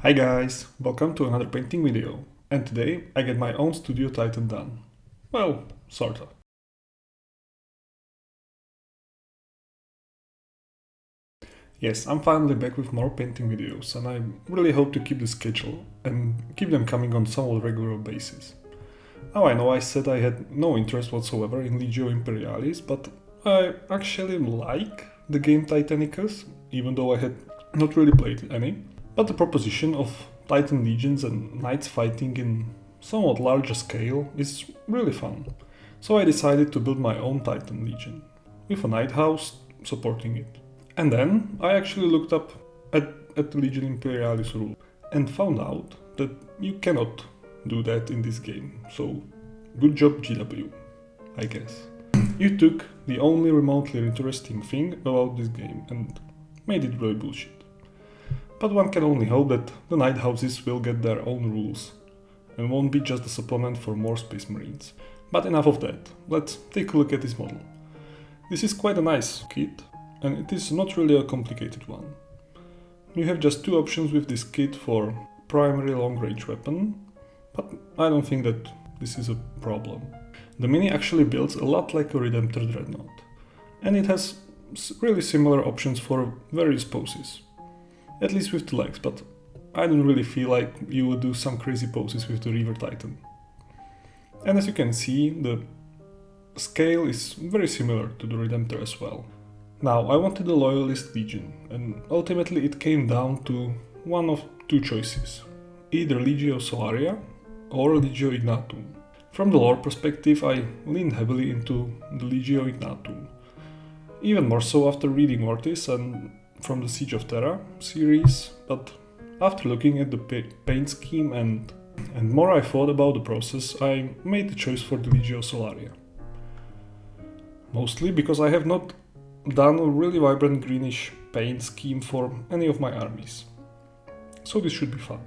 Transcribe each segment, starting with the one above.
Hi guys, welcome to another painting video, and today I get my own Studio Titan done. Well, sorta. Yes, I'm finally back with more painting videos, and I really hope to keep the schedule and keep them coming on somewhat regular basis. Now I know I said I had no interest whatsoever in Legions Imperialis, but I actually like the game Titanicus, even though I had not really played any. But the proposition of Titan legions and knights fighting in somewhat larger scale is really fun. So I decided to build my own Titan legion, with a knight house supporting it. And then I actually looked up at the Legions Imperialis rule and found out that you cannot do that in this game. So good job GW, I guess. You took the only remotely interesting thing about this game and made it really bullshit. But one can only hope that the knight houses will get their own rules and won't be just a supplement for more Space Marines. But enough of that, let's take a look at this model. This is quite a nice kit, and it is not really a complicated one. You have just two options with this kit for primary long-range weapon, but I don't think that this is a problem. The Mini actually builds a lot like a Redemptor Dreadnought, and it has really similar options for various poses. At least with the legs, but I don't really feel like you would do some crazy poses with the Reaver Titan. And as you can see, the scale is very similar to the Redemptor as well. Now, I wanted a Loyalist Legion, and ultimately it came down to one of two choices. Either Legio Solaria or Legio Ignatum. From the lore perspective, I leaned heavily into the Legio Ignatum. Even more so after reading Mortis and from the Siege of Terra series, but after looking at the paint scheme and more I thought about the process, I made the choice for the Legio Solaria. Mostly because I have not done a really vibrant greenish paint scheme for any of my armies. So this should be fun.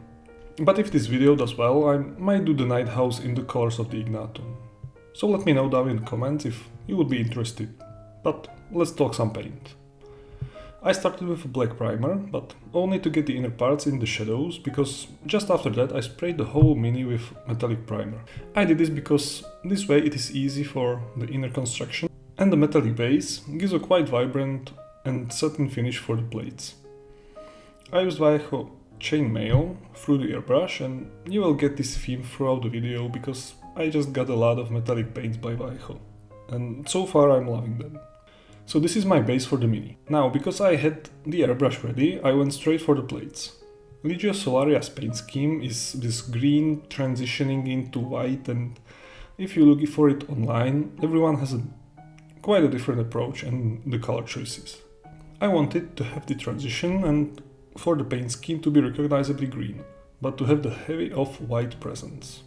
But if this video does well, I might do the Night House in the colors of the Ignatum. So let me know down in the comments if you would be interested. But let's talk some paint. I started with a black primer, but only to get the inner parts in the shadows, because just after that I sprayed the whole Mini with metallic primer. I did this because this way it is easy for the inner construction, and the metallic base gives a quite vibrant and satin finish for the plates. I used Vallejo chainmail through the airbrush, and you will get this theme throughout the video because I just got a lot of metallic paints by Vallejo, and so far I'm loving them. So this is my base for the Mini. Now, because I had the airbrush ready, I went straight for the plates. Legio Solaria's paint scheme is this green transitioning into white, and if you look for it online, everyone has quite a different approach and the color choices. I wanted to have the transition and for the paint scheme to be recognizably green, but to have the heavy off-white presence.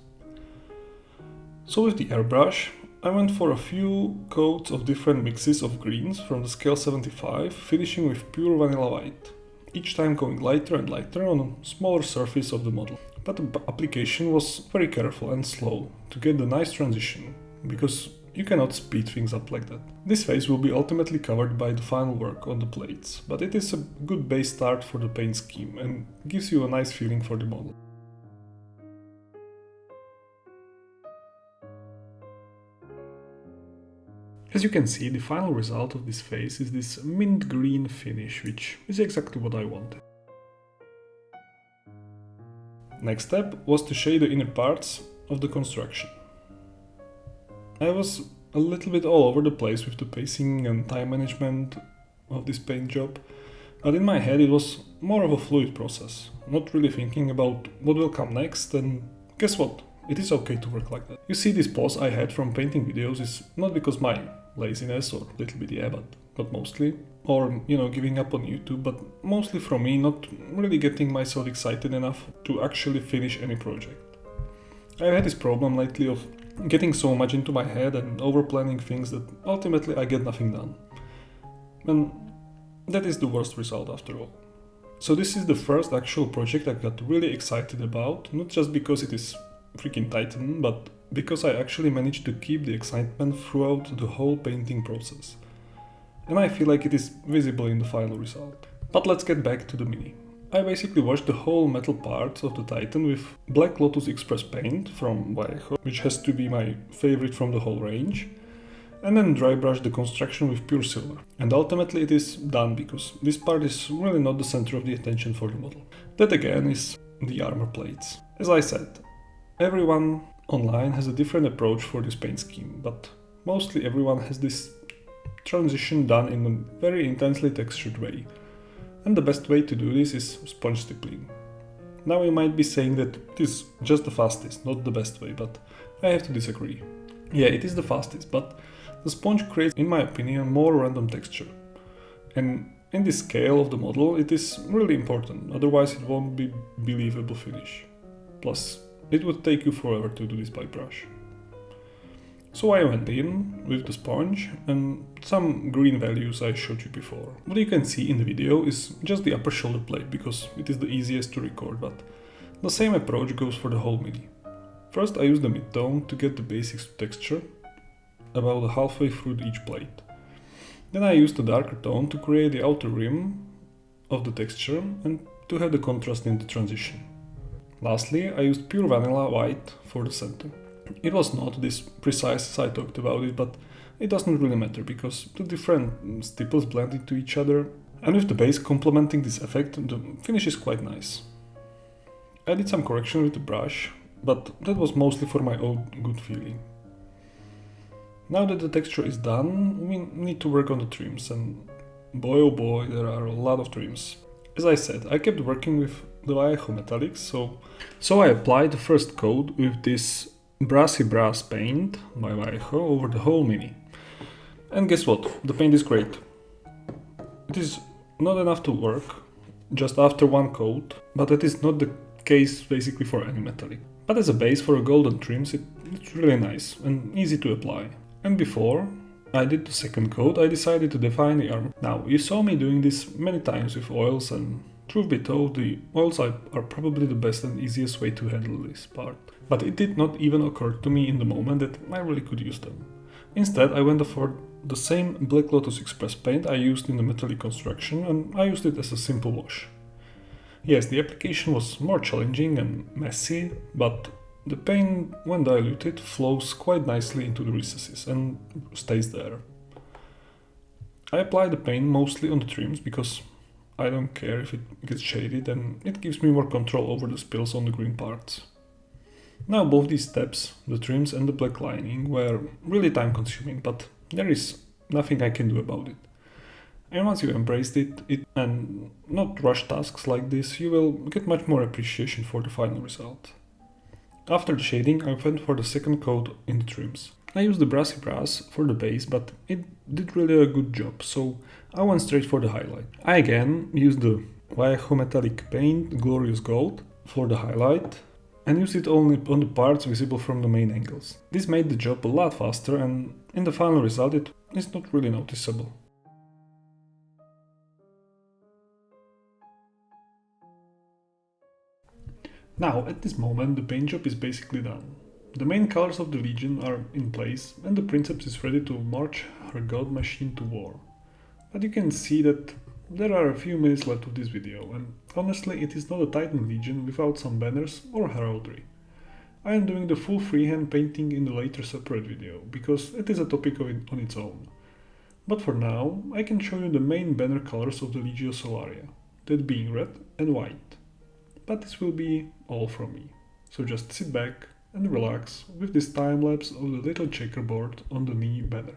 So with the airbrush, I went for a few coats of different mixes of greens from the scale 75, finishing with pure vanilla white, each time going lighter and lighter on a smaller surface of the model. But the application was very careful and slow to get the nice transition, because you cannot speed things up like that. This phase will be ultimately covered by the final work on the plates, but it is a good base start for the paint scheme and gives you a nice feeling for the model. As you can see, the final result of this phase is this mint green finish, which is exactly what I wanted. Next step was to shade the inner parts of the construction. I was a little bit all over the place with the pacing and time management of this paint job, but in my head it was more of a fluid process, not really thinking about what will come next, and guess what? It is okay to work like that. You see, this pause I had from painting videos is not because my laziness or little bit but mostly, or giving up on YouTube, but mostly from me not really getting myself excited enough to actually finish any project. I've had this problem lately of getting so much into my head and over planning things that ultimately I get nothing done. And that is the worst result after all. So this is the first actual project I got really excited about, not just because it is freaking Titan, but because I actually managed to keep the excitement throughout the whole painting process. And I feel like it is visible in the final result. But let's get back to the Mini. I basically washed the whole metal parts of the Titan with black Lotus Xpress paint from Vallejo, which has to be my favorite from the whole range, and then dry brushed the construction with pure silver. And ultimately it is done because this part is really not the center of the attention for the model. That again is the armor plates. As I said, everyone online has a different approach for this paint scheme, but mostly everyone has this transition done in a very intensely textured way. And the best way to do this is sponge stippling. Now you might be saying that it is just the fastest, not the best way, but I have to disagree. Yeah, it is the fastest, but the sponge creates, in my opinion, more random texture. And in this scale of the model, it is really important, otherwise it won't be believable finish. Plus, it would take you forever to do this by brush. So I went in with the sponge and some green values I showed you before. What you can see in the video is just the upper shoulder plate because it is the easiest to record, but the same approach goes for the whole midi. First I used the mid-tone to get the basics to texture, about halfway through each plate. Then I used the darker tone to create the outer rim of the texture and to have the contrast in the transition. Lastly, I used pure vanilla white for the center. It was not this precise as I talked about it, but it doesn't really matter because the different stipples blend into each other, and with the base complementing this effect, the finish is quite nice. I did some correction with the brush, but that was mostly for my own good feeling. Now that the texture is done, we need to work on the trims, and boy oh boy, there are a lot of trims. As I said, I kept working with the Vallejo metallics, so I applied the first coat with this brassy brass paint by Vallejo over the whole mini. And guess what? The paint is great. It is not enough to work just after one coat, but that is not the case basically for any metallic. But as a base for a golden trims, it's really nice and easy to apply. And before I did the second coat, I decided to define the armor. Now, you saw me doing this many times with oils, and truth be told, the oils are probably the best and easiest way to handle this part. But it did not even occur to me in the moment that I really could use them. Instead, I went for the same Black Lotus Xpress paint I used in the metallic construction, and I used it as a simple wash. Yes, the application was more challenging and messy, but the paint, when diluted, flows quite nicely into the recesses and stays there. I apply the paint mostly on the trims because I don't care if it gets shaded, and it gives me more control over the spills on the green parts. Now both these steps, the trims and the black lining, were really time consuming, but there is nothing I can do about it. And once you embraced it and not rush tasks like this, you will get much more appreciation for the final result. After the shading, I went for the second coat in the trims. I used the brassy brass for the base, but it did really a good job, so I went straight for the highlight. I again used the Vallejo metallic paint Glorious Gold for the highlight, and used it only on the parts visible from the main angles. This made the job a lot faster, and in the final result it is not really noticeable. Now, at this moment, the paint job is basically done. The main colors of the Legion are in place, and the Princeps is ready to march her god machine to war. But you can see that there are a few minutes left of this video, and honestly it is not a Titan Legion without some banners or heraldry. I am doing the full freehand painting in the later separate video, because it is a topic on its own. But for now, I can show you the main banner colors of the LEGIO SOLARIA, that being red and white. But this will be all from me, so just sit back and relax with this time-lapse of the little checkerboard on the knee banner.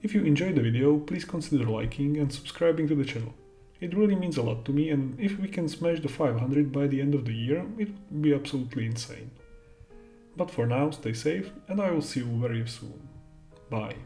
If you enjoyed the video, please consider liking and subscribing to the channel. It really means a lot to me, and if we can smash the 500 by the end of the year, it would be absolutely insane. But for now, stay safe, and I will see you very soon. Bye.